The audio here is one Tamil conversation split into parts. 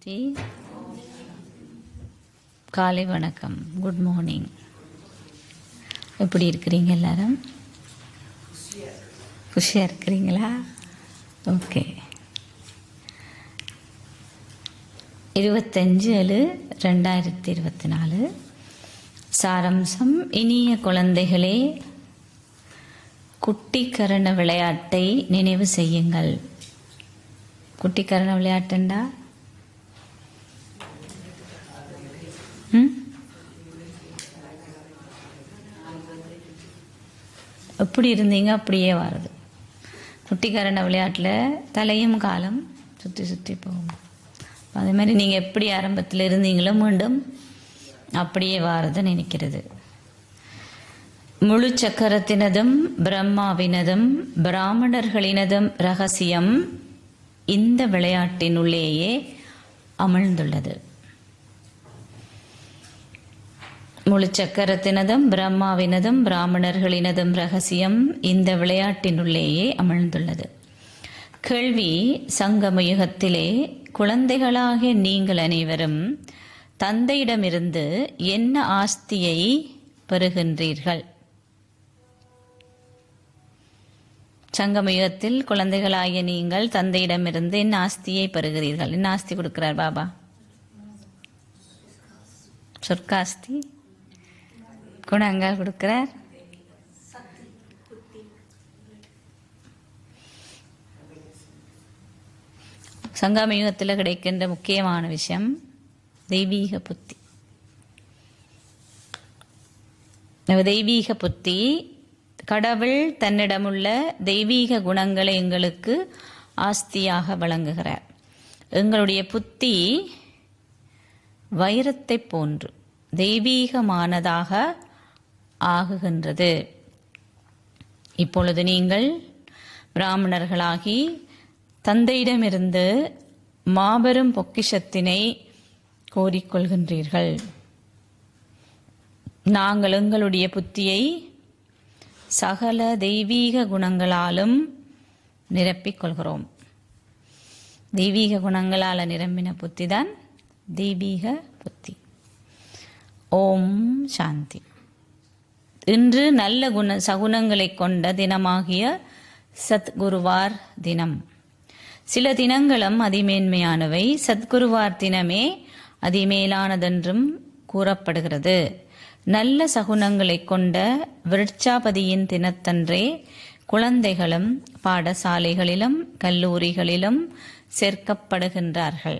சாந்தி. காலை வணக்கம், குட் மார்னிங். எப்படி இருக்கிறீங்க எல்லாரும்? குஷியாக இருக்கிறீங்களா? ஓகே. 25/7/2024 சாரம்சம். இனிய குழந்தைகளே, குட்டிக்கரண விளையாட்டை நினைவு செய்யுங்கள். குட்டிக்கரண விளையாட்டுண்டா எப்படி இருந்தீங்க அப்படியே வருது. குட்டிக்கரண விளையாட்டில் தலையும் காலம் சுற்றி சுற்றி போகும். அதே மாதிரி நீங்கள் எப்படி ஆரம்பத்தில் இருந்தீங்களோ மீண்டும் அப்படியே வாரதை நினைக்கிறது. முழு சக்கரத்தினதும் பிரம்மாவினதும் பிராமணர்களினதும் ரகசியம் இந்த விளையாட்டினுள்ளேயே அமிழ்ந்துள்ளது. முழு சக்கரத்தினதும் பிரம்மாவினதும் பிராமணர்களினதும் ரகசியம் இந்த விளையாட்டினுள்ளேயே அமிழ்ந்துள்ளது. கேள்வி: சங்கமயுகத்திலே குழந்தைகளாகிய நீங்கள் அனைவரும் தந்தையிடமிருந்து என்ன ஆஸ்தியை பெறுகின்றீர்கள்? சங்கமயுகத்தில் குழந்தைகளாகிய நீங்கள் தந்தையிடமிருந்து என்ன ஆஸ்தியை பெறுகிறீர்கள்? என்ன ஆஸ்தி கொடுக்கிறார் பாபா? சொர்க்காஸ்தி குணங்கள் கொடுக்கிறார். சங்கமயுகத்தில் கிடைக்கின்ற முக்கியமான விஷயம் தெய்வீக புத்தி. தெய்வீக புத்தி, கடவுள் தன்னிடமுள்ள தெய்வீக குணங்களை எங்களுக்கு ஆஸ்தியாக வழங்குகிறார். எங்களுடைய புத்தி வைரத்தை போன்று தெய்வீகமானதாக ஆகுகின்றது. இப்பொழுது நீங்கள் பிராமணர்களாகி தந்தையிடமிருந்து மாபெரும் பொக்கிஷத்தினை கோரிக்கொள்கின்றீர்கள். நாங்கள் எங்களுடைய புத்தியை சகல தெய்வீக குணங்களாலும் நிரப்பிக் கொள்கிறோம். தெய்வீக குணங்களால் நிரம்பின புத்தி தான் தெய்வீக புத்தி. ஓம் சாந்தி. இன்று நல்ல சகுனங்களை கொண்ட தினமாகிய சத்குருவார் தினம். சில தினங்களும் அதிமேன்மையானவை. சத்குருவார் தினமே அதிமேலானதென்றும் கூறப்படுகிறது. நல்ல சகுனங்களை கொண்ட விருட்சாபதியின் தினத்தன்றே குழந்தைகளும் பாடசாலைகளிலும் கல்லூரிகளிலும் சேர்க்கப்படுகின்றார்கள்.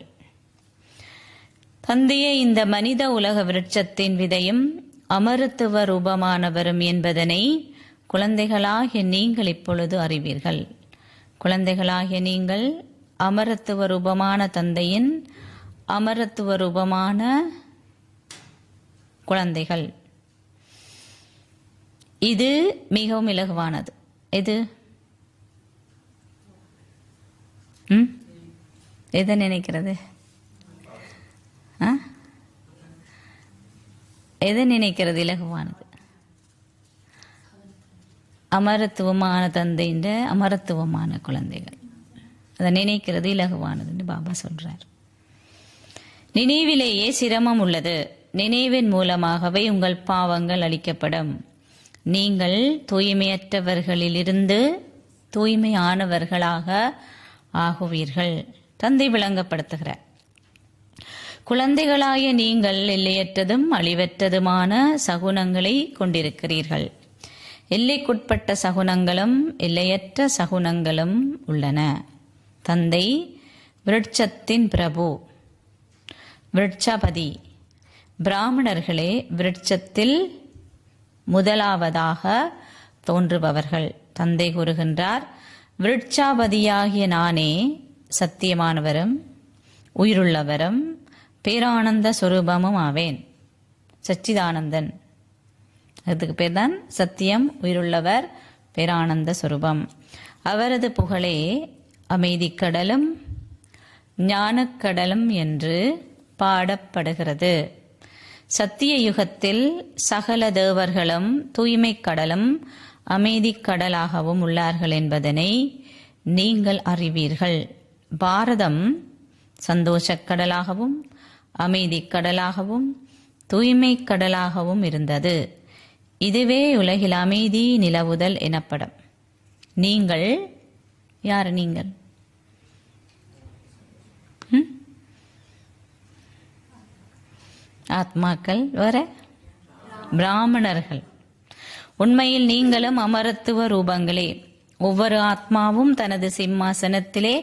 தந்தையே, இந்த மனித உலக விருட்சத்தின் விதையும் அமருத்துவ ரூபமானவரும் என்பதனை குழந்தைகளாகிய நீங்கள் இப்பொழுது அறிவீர்கள். குழந்தைகளாகிய நீங்கள் அமரத்துவ ரூபமான தந்தையின் அமரத்துவ ரூபமான குழந்தைகள். இது மிகவும் இலகுவானது. எது எதை நினைக்கிறது? எதை நினைக்கிறது இலகுவானது? அமரத்துவமான தந்தையின் அமரத்துவமான குழந்தைகள். அதை நினைக்கிறது இலகுவானதுன்னு பாபா சொல்றார். நினைவிலேயே சிரமம் உள்ளது. நினைவின் மூலமாகவே உங்கள் பாவங்கள் அளிக்கப்படும். நீங்கள் தூய்மையற்றவர்களிலிருந்து தூய்மையானவர்களாக ஆகுவீர்கள். தந்தை விளங்கப்படுத்துகிறார். குழந்தைகளாய நீங்கள் எல்லையற்றதும் அழிவற்றதுமான சகுனங்களை கொண்டிருக்கிறீர்கள். எல்லைக்குட்பட்ட சகுனங்களும் எல்லையற்ற சகுனங்களும் உள்ளன. தந்தை விருட்சத்தின் பிரபு, விருட்சபதி. பிராமணர்களே விருட்சத்தில் முதலாவதாக தோன்றுபவர்கள். தந்தை கூறுகின்றார், விருட்சாபதியாகிய நானே சத்தியமானவரும் உயிருள்ளவரும் பேரானந்த சொரூபமும் ஆவேன். சச்சிதானந்தன், அதுக்கு பேர் தான் சத்தியம், உயிருள்ளவர், பேரானந்த சொரூபம். அவரது புகழே அமைதிக்கடலும் ஞானக்கடலும் என்று பாடப்படுகிறது. சத்திய யுகத்தில் சகல தேவர்களும் தூய்மை கடலும் அமைதி கடலாகவும் உள்ளார்கள் என்பதனை நீங்கள் அறிவீர்கள். பாரதம் சந்தோஷக் கடலாகவும் அமைதிக் கடலாகவும் தூய்மை கடலாகவும் இருந்தது. இதுவே உலகில் அமைதி நிலவுதல் எனப்படும். நீங்கள் யார்? நீங்கள் ஆத்மாக்கள், வேற பிராமணர்கள். உண்மையில் நீங்களும் அமரத்துவ ரூபங்களே. ஒவ்வொரு ஆத்மாவும் தனது சிம்மாசனத்திலே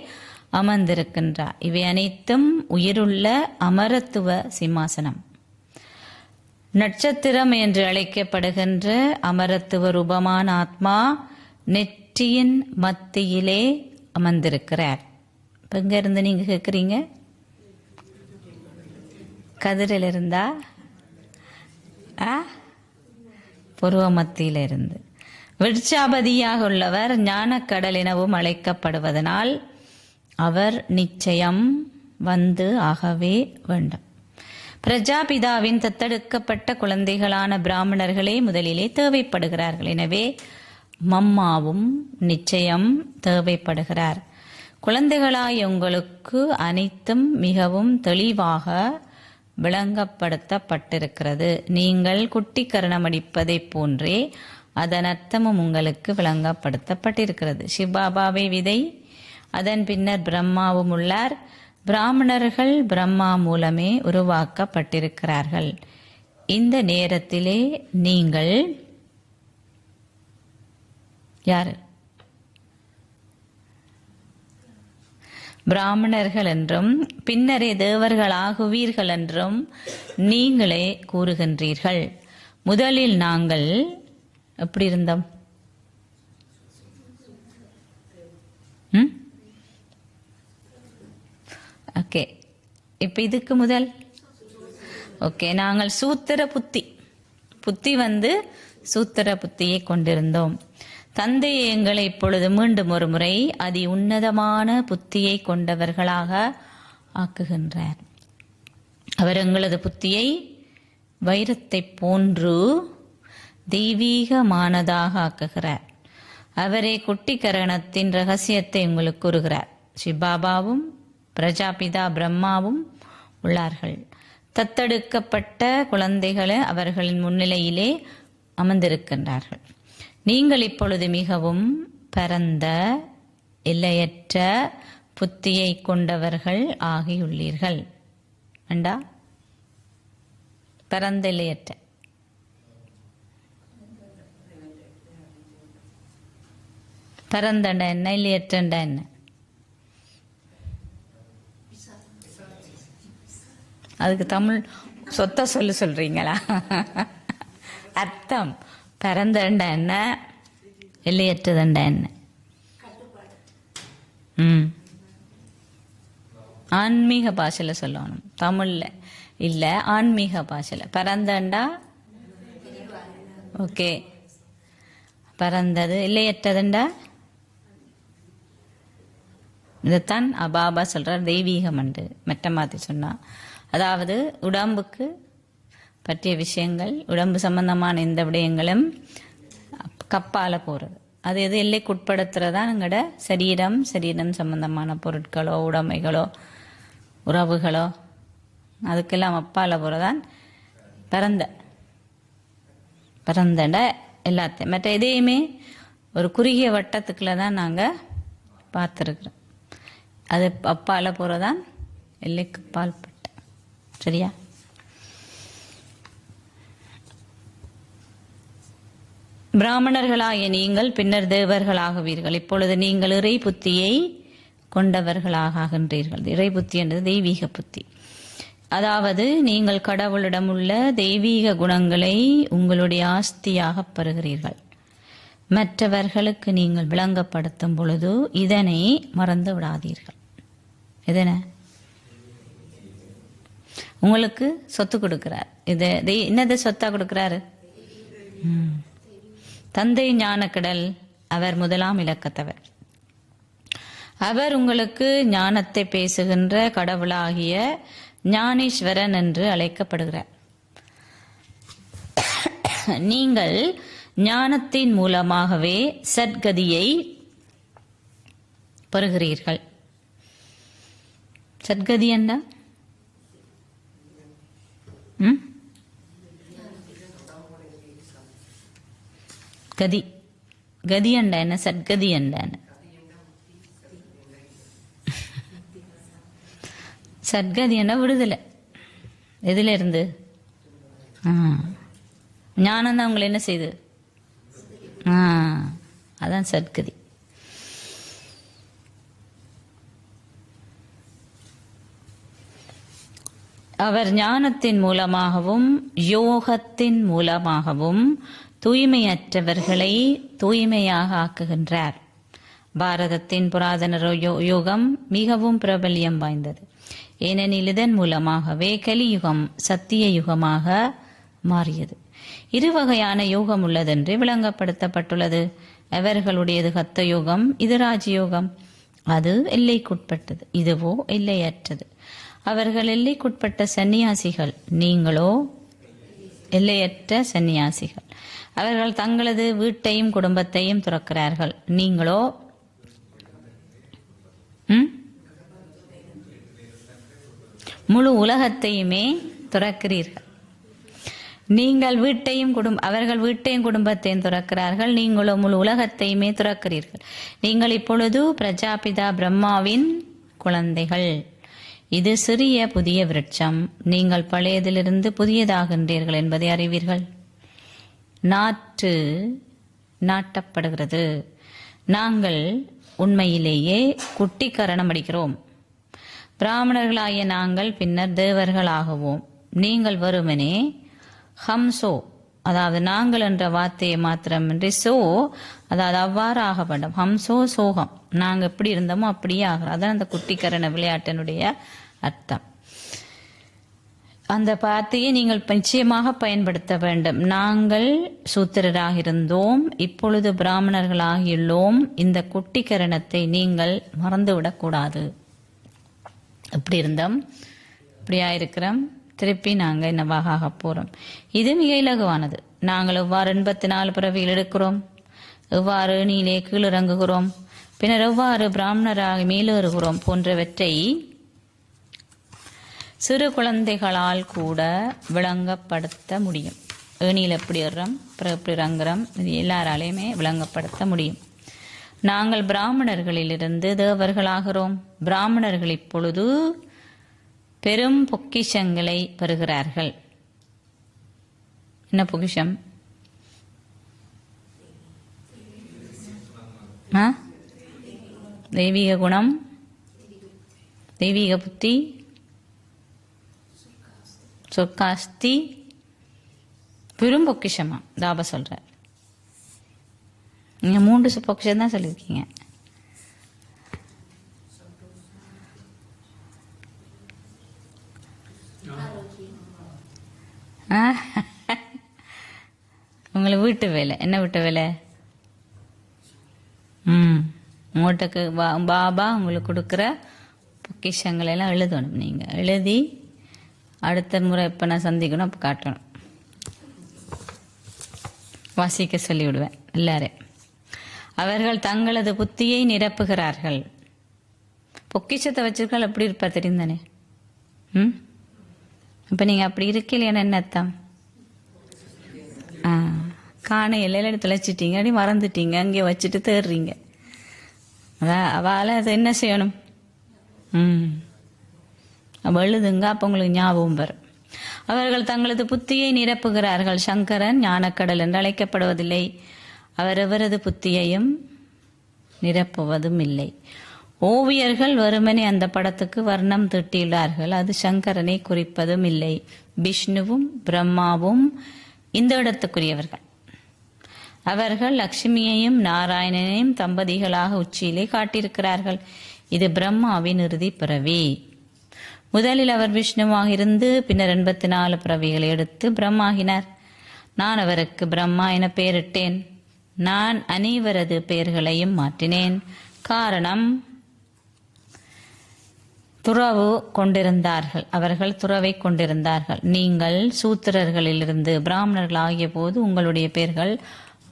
அமர்ந்திருக்கின்றார். இவை அனைத்தும் உயிருள்ள அமரத்துவ சிம்மாசனம். நட்சத்திரம் என்று அழைக்கப்படுகின்ற அமரத்துவ ரூபமான ஆத்மா நெற்றியின் மத்தியிலே அமர்ந்திருக்கிறார். இப்ப எங்க இருந்து நீங்க கேட்குறீங்க? கதிரில் இருந்தா புருவ மத்தியில இருந்து. விருட்சாபதியாக உள்ளவர் ஞானக்கடல் எனவும் அழைக்கப்படுவதனால் அவர் நிச்சயம் வந்து ஆகவே வேண்டும். பிரஜாபிதாவின் தத்தெடுக்கப்பட்ட குழந்தைகளான பிராமணர்களே முதலிலே தேவைப்படுகிறார்கள். எனவே மம்மாவும் நிச்சயம் தேவைப்படுகிறார். குழந்தைகளாய் உங்களுக்கு அனைத்தும் மிகவும் தெளிவாக விளங்கப்படுத்தப்பட்டிருக்கிறது. நீங்கள் குட்டி கரணமடிப்பதைப் போன்றே அதன் அர்த்தமும் உங்களுக்கு விளங்கப்படுத்தப்பட்டிருக்கிறது. சிவபாபாவை விதை, அதன் பின்னர் பிரம்மாவும் உள்ளார். பிராமணர்கள் பிரம்மா மூலமே உருவாக்கப்பட்டிருக்கிறார்கள். இந்த நேரத்திலே நீங்கள் யார்? பிராமணர்கள் என்றும் பின்னரே தேவர்கள் ஆகுவீர்கள் என்றும் நீங்களே கூறுகின்றீர்கள். முதலில் நாங்கள் எப்படி இருந்தோம்? ஓகே, இப்ப இதுக்கு முதல் ஓகே, நாங்கள் சூத்திர புத்தி வந்து சூத்திர புத்தியை கொண்டிருந்தோம். தந்தை எங்களை இப்பொழுது மீண்டும் ஒரு முறை அதி உன்னதமான புத்தியை கொண்டவர்களாக ஆக்குகின்றார். அவர் எங்களது புத்தியை வைரத்தை போன்று தெய்வீகமானதாக ஆக்குகிறார். அவரே குட்டி கரணத்தின் ரகசியத்தை உங்களுக்கு கூறுகிறார். சிவபாபாவும் பிரஜாபிதா பிரம்மாவும் உள்ளார்கள். தத்தெடுக்கப்பட்ட குழந்தைகளை அவர்களின் முன்னிலையிலே அமர்ந்திருக்கின்றார்கள். நீங்கள் இப்பொழுது மிகவும் பரந்த எல்லையற்ற புத்தியை கொண்டவர்கள் ஆகியுள்ளீர்கள். வேண்டா? பரந்த எல்லையற்ற பரந்தண்ட என்ன, இல்லையற்றண்ட என்ன? அதுக்கு தமிழ் சொத்த சொல்றீங்களா? அர்த்தம் பரந்தண்ட என்ன, எல்லையற்றதண்ட என்ன? ஆன்மீக பாஷையில சொல்லணும், தமிழ்ல இல்ல. ஆன்மீக பாஷையில பரந்தண்டா ஓகே, பரந்தது. இல்லையற்றதுண்டா இதைத்தான் பாபா சொல்றார் தெய்வீகம் என்று மெட்ட மாத்தி சொன்னா. அதாவது உடம்புக்கு பற்றிய விஷயங்கள், உடம்பு சம்பந்தமான எந்த விடயங்களும் கப்பால போறது. அது எது எல்லைக்குட்படுத்துறதா எங்களோட சரீரம் சம்பந்தமான பொருட்களோ உடைமைகளோ உறவுகளோ அதுக்கெல்லாம் அப்பால போறதான் பரந்தட எல்லாத்தையும். மற்ற எதையுமே ஒரு குறுகிய வட்டத்துக்குள்ள தான் நாங்கள் பார்த்துருக்குறோம். அது அப்பால போறதான் எல்லைக்கு பால் பட்ட. சரியா? பிராமணர்களாகிய நீங்கள் பின்னர் தேவர்களாகுவீர்கள். இப்பொழுது நீங்கள் இறை புத்தியை கொண்டவர்களாகின்றீர்கள். இறை புத்தி என்றது தெய்வீக புத்தி. அதாவது நீங்கள் கடவுளிடம் உள்ள தெய்வீக குணங்களை உங்களுடைய ஆஸ்தியாக பெறுகிறீர்கள். மற்றவர்களுக்கு நீங்கள் விளங்கப்படுத்தும் பொழுது இதனை மறந்து விடாதீர்கள். இதனை உங்களுக்கு சொத்து கொடுக்கிறார். இது என்னது சொத்தா கொடுக்கிறாரு? தந்தை ஞானக்கடல். அவர் முதலாம் இலக்கத்தவர். அவர் உங்களுக்கு ஞானத்தை பேசுகின்ற கடவுளாகிய ஞானேஸ்வரன் என்று அழைக்கப்படுகிறார். நீங்கள் ஞானத்தின் மூலமாகவே சத்கதியை பெறுகிறீர்கள். சத்கதி என்றா கதி கதி அண்டா என்ன சத்கதி அண்டான சத்கதி என்ன விடுதலை எதுல இருந்து ஞானம் தான் உங்களை என்ன செய்து அதான் சத்கதி. அவர் ஞானத்தின் மூலமாகவும் யோகத்தின் மூலமாகவும் தூய்மையற்றவர்களை தூய்மையாக ஆக்குகின்றார். பாரதத்தின் புராதன யோகம் மிகவும் பிரபல்யம் வாய்ந்தது. ஏனெனில் இதன் மூலமாகவே கலியுகம் சத்திய யுகமாக மாறியது. இருவகையான யோகம் உள்ளதென்று விளங்கப்படுத்தப்பட்டுள்ளது. அவர்களுடையது ஹத்த யோகம், இது ராஜயோகம். அது எல்லைக்குட்பட்டது, இதுவோ எல்லையற்றது. அவர்கள் எல்லைக்குட்பட்ட சந்நியாசிகள், நீங்களோ எல்லையற்ற சந்நியாசிகள். அவர்கள் தங்களது வீட்டையும் குடும்பத்தையும் துறக்கிறார்கள், நீங்களோ முழு உலகத்தையுமே துறக்கிறீர்கள். நீங்கள் வீட்டையும் அவர்கள் வீட்டையும் குடும்பத்தையும் துறக்கிறார்கள், நீங்களோ முழு உலகத்தையுமே துறக்கிறீர்கள். நீங்கள் இப்பொழுது பிரஜாபிதா பிரம்மாவின் குழந்தைகள். இது சிறிய புதிய விருட்சம். நீங்கள் பழையதிலிருந்து புதியதாகின்றீர்கள் என்பதை அறிவீர்கள். நாற்று நாட்டப்படுகிறது. நாங்கள் உண்மையிலேயே குட்டிக்கரணம் அடிக்கிறோம். பிராமணர்களாகிய நாங்கள் பின்னர் தேவர்களாகுவோம். நீங்கள் வெறுமனே ஹம்சோ, அதாவது நாங்கள் என்ற வார்த்தையை மாத்திரமின்றி சோ, அதாவது அவ்வாறு ஆக வேண்டும். ஹம்சோ சோகம், நாங்கள் எப்படி இருந்தோமோ அப்படியே ஆகிறோம். அதான் அந்த குட்டிக்கரண விளையாட்டினுடைய அர்த்தம். அந்த வார்த்தையை நீங்கள் நிச்சயமாக பயன்படுத்த வேண்டும். நாங்கள் சூத்திரராக இருந்தோம், இப்பொழுது பிராமணர்களாகியுள்ளோம். இந்த குட்டிக்கரணத்தை நீங்கள் மறந்துவிடக்கூடாது. எப்படி இருந்தோம், இப்படியா இருக்கிறோம், திருப்பி நாங்கள் என்னவாக ஆக போறோம். இது மிக இலகுவானது. நாங்கள் எவ்வாறு 84 பிறவிகள் எடுக்கிறோம், எவ்வாறு நீலே கீழிறங்குகிறோம், பின்னர் எவ்வாறு பிராமணராக மேலேறுகிறோம் போன்றவற்றை சிறு குழந்தைகளால் கூட விளங்கப்படுத்த முடியும். ஏணியில் எப்படி ஏறுறோம், பிறகு எப்படி இறங்குறோம், இது எல்லாராலையுமே விளங்கப்படுத்த முடியும். நாங்கள் பிராமணர்களிலிருந்து தேவர்களாகிறோம். பிராமணர்கள் இப்பொழுது பெரும் பொக்கிஷங்களை பெறுகிறார்கள். என்ன பொக்கிஷம்? தெய்வீக குணம், தெய்வீக புத்தி, சொர்க்காஸ்தி, பெரும் பொக்கிஷமா தாபா சொல்ற. நீங்க 3 பொக்கிஷம் தான் சொல்லியிருக்கீங்க. உங்களை வீட்டு வேலை என்ன வீட்டு வேலை? உங்கள்கிட்ட பாபா உங்களுக்கு கொடுக்குற பொக்கிஷங்களை எல்லாம் எழுதணும். நீங்கள் எழுதி அடுத்த முறை எப்போ நான் சந்திக்கணும் அப்போ காட்டணும். வாசிக்க சொல்லிவிடுவேன் எல்லாரும். அவர்கள் தங்களது புத்தியை நிரப்புகிறார்கள். பொக்கிஷத்தை வச்சிருக்கால் எப்படி இருப்பா தெரியும் தானே? இப்போ நீங்கள் அப்படி இருக்கலையான்னு என்ன அர்த்தம்? காண எல்லையில தொலைச்சிட்டீங்க, அப்படி மறந்துட்டீங்க, அங்கே வச்சுட்டு தேடுறீங்க. அதான் அவளை அதை என்ன செய்யணும்? அவள் எழுதுங்க, அப்போ உங்களுக்கு ஞாபகம் வரும். அவர்கள் தங்களது புத்தியை நிரப்புகிறார்கள். சங்கரன் ஞானக்கடல் என்று அழைக்கப்படுவதில்லை. அவர் எவரது புத்தியையும் நிரப்புவதும் இல்லை. ஓவியர்கள் வெறுமனே அந்த படத்துக்கு வர்ணம் தீட்டியுள்ளார்கள். அது சங்கரனை குறிப்பதும் இல்லை. விஷ்ணுவும் பிரம்மாவும் இந்த இடத்துக்குரியவர்கள். அவர்கள் லட்சுமியையும் நாராயணனையும் தம்பதிகளாக உச்சியிலே காட்டியிருக்கிறார்கள். இது பிரம்மாவின் இறுதி பிறவி. முதலில் அவர் விஷ்ணுவாக இருந்து பின்னர் 84 பிறவிகளை எடுத்து பிரம்மாகினார். நான் அவருக்கு பிரம்மா என பெயரிட்டேன். நான் அனைவரது பெயர்களையும் மாற்றினேன். காரணம், துறவு கொண்டிருந்தார்கள். அவர்கள் துறவை கொண்டிருந்தார்கள். நீங்கள் சூத்திரர்களிலிருந்து பிராமணர்கள் ஆகிய போது உங்களுடைய பெயர்கள்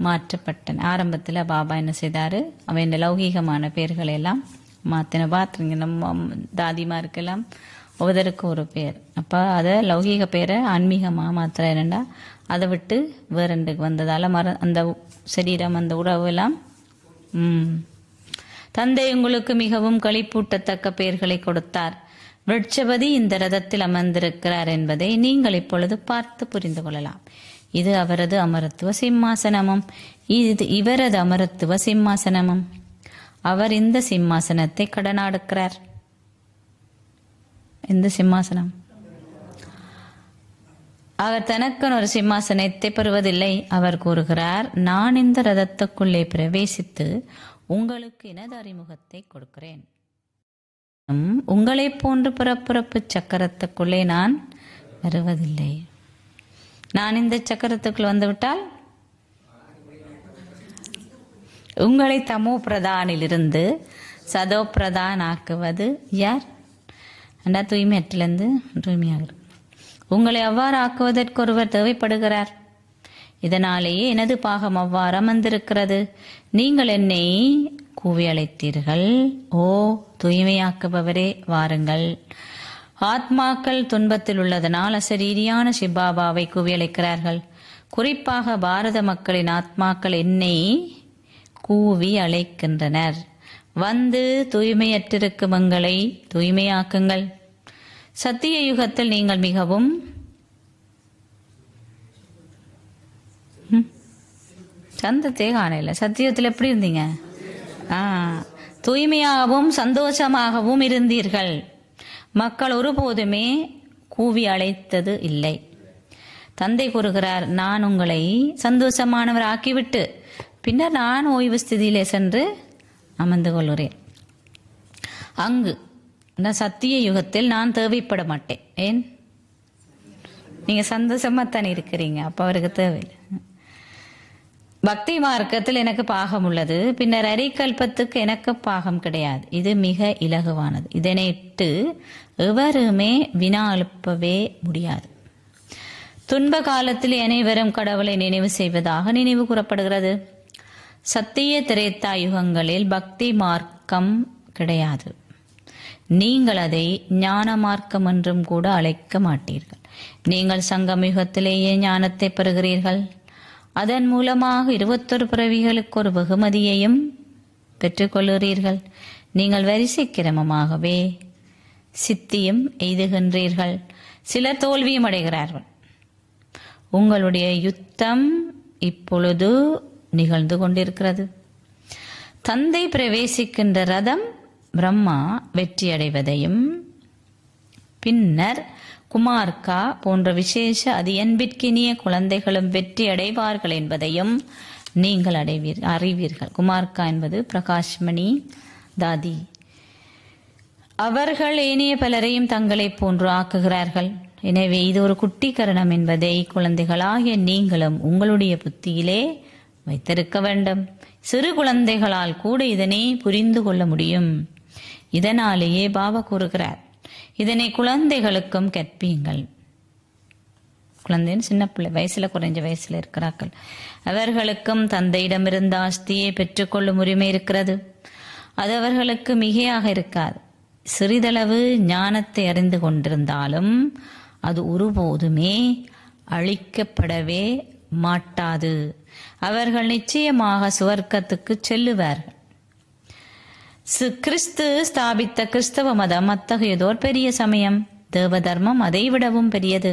மாற்றப்பட்டன. ஆரம்பத்தில் பாபா என்ன செய்தாரு? அவன் லௌகீகமான பெயர்களை எல்லாம் மாற்றின பார்த்துருங்க. நம்ம தாதிமாருக்கெல்லாம் ஒவ்வொருத்தருக்கு ஒரு பேர். அப்போ அதை லௌகீக பேரை ஆன்மீகமாக மாத்திர என்னண்டா அதை விட்டு வேறண்டுக்கு வந்ததால் அந்த சரீரம் அந்த உறவு எல்லாம். தந்தை உங்களுக்கு மிகவும் களிப்பூட்டத்தக்க பெயர்களை கொடுத்தார். விருட்சபதி இந்த ரதத்தில் அமர்ந்திருக்கிறார் என்பதை நீங்கள் இப்பொழுது பார்த்து புரிந்து கொள்ளலாம். இது அவரது அமரத்துவ சிம்மாசனமும் இது இவரது அமரத்துவ சிம்மாசனமும். அவர் இந்த சிம்மாசனத்தை கடனாடுக்கிறார். இந்த சிம்மாசனம் அவர் தனக்குன்னு ஒரு சிம்மாசனத்தை பெறுவதில்லை. அவர் கூறுகிறார், நான் இந்த ரதத்துக்குள்ளே பிரவேசித்து உங்களுக்கு எனது அறிமுகத்தை கொடுக்கிறேன். உங்களை போன்று புறப்புறப்பு சக்கரத்துக்குள்ளே நான் வருவதில்லை. நான் இந்த சக்கரத்துக்குள் வந்துவிட்டால் உங்களை தமோ பிரதானிலிருந்து சதோ பிரதான் ஆக்குவது யார்? அண்டா தூய்மையற்றிலிருந்து தூய்மையாக உங்களை அவ்வாறு ஆக்குவதற்கு ஒருவர் தேவைப்படுகிறார். இதனாலேயே எனது பாகம் அவ்வாறு அமர்ந்திருக்கிறது. நீங்கள் என்னை கூவி அழைத்தீர்கள், ஓ தூய்மையாக்குபவரே வாருங்கள். ஆத்மாக்கள் துன்பத்தில் உள்ளதனால் அசரீரியான சிபாபாவை கூவி அழைக்கிறார்கள். குறிப்பாக பாரத மக்களின் ஆத்மாக்கள் என்னை கூவி அழைக்கின்றனர், வந்து தூய்மையற்றிருக்கும் எங்களை தூய்மையாக்குங்கள். சத்திய யுகத்தில் நீங்கள் மிகவும் சந்தத்தை காணல. சத்தியத்தில் எப்படி இருந்தீங்க? தூய்மையாகவும் சந்தோஷமாகவும் இருந்தீர்கள். மக்கள் ஒருபோதுமே கூவி அழைத்தது இல்லை. தந்தை கூறுகிறார், நான் உங்களை சந்தோஷமானவர் ஆக்கிவிட்டு பின்னர் நான் ஓய்வு ஸ்திதியிலே சென்று அமர்ந்து கொள்கிறேன். அங்கு சத்திய யுகத்தில் நான் தேவைப்பட மாட்டேன். ஏன்? நீங்க சந்தோஷமாத்தானே இருக்கிறீங்க, அப்ப அவருக்கு தேவையில்லை. பக்தி மார்க்கத்தில் எனக்கு பாகம் உள்ளது, பின்னர் அரிக்கல்பத்துக்கு எனக்கு பாகம் கிடையாது. இது மிக இலகுவானது. இதனைட்டு எவருமே வினா எழுப்பவே முடியாது. துன்ப காலத்தில் அனைவரும் கடவுளை நினைவு செய்வதாக நினைவு கூறப்படுகிறது. சத்திய திரேத்தா யுகங்களில் பக்தி மார்க்கம் கிடையாது. நீங்கள் அதை ஞான மார்க்கம் என்றும் கூட அழைக்க மாட்டீர்கள். நீங்கள் சங்கமயுகத்திலேயே ஞானத்தை பெறுகிறீர்கள். அதன் மூலமாக 21 பிறவிகளுக்கு ஒரு வெகுமதியையும் பெற்றுக்கொள்கிறீர்கள். நீங்கள் வரிசை கிரமமாகவே சித்தியும் எய்துகின்றீர்கள். சிலர் தோல்வியும் அடைகிறார்கள். உங்களுடைய யுத்தம் இப்பொழுது நிகழ்ந்து கொண்டிருக்கிறது. தந்தை பிரவேசிக்கின்ற ரதம் பிரம்மா வெற்றி அடைவதையும் பின்னர் குமார்கா போன்ற விசேஷ அன்புக்கினிய குழந்தைகளும் வெற்றி அடைவார்கள் என்பதையும் நீங்கள் அறிவீர்கள். குமார்கா என்பது பிரகாஷ்மணி தாதி. அவர்கள் ஏனைய பலரையும் தங்களை போன்று ஆக்குகிறார்கள். எனவே இது ஒரு குட்டிக்கரணம் என்பதை குழந்தைகளாகிய நீங்களும் உங்களுடைய புத்தியிலே வைத்திருக்க வேண்டும். சிறு குழந்தைகளால் கூட இதனை புரிந்து கொள்ள முடியும். இதனாலேயே பாபா கூறுகிறார், இதனை குழந்தைகளுக்கும் கற்பியுங்கள். குழந்தைன்னு சின்ன பிள்ளை, வயசுல குறைஞ்ச வயசுல இருக்கிறார்கள். அவர்களுக்கும் தந்தையிடமிருந்து ஆஸ்தியை பெற்றுக்கொள்ளும் உரிமை இருக்கிறது. அது அவர்களுக்கு மிகையாக இருக்காது. சிறிதளவு ஞானத்தை அறிந்து கொண்டிருந்தாலும் அது ஒருபோதுமே அழிக்கப்படவே மாட்டாது. அவர்கள் நிச்சயமாக சுவர்க்கத்துக்கு செல்லுவார்கள். கிறிஸ்து ஸ்தாபித்த கிறிஸ்தவ மதம் அத்தகையதோர் பெரிய சமயம். தேவ தர்மம் அதை விடவும் பெரியது.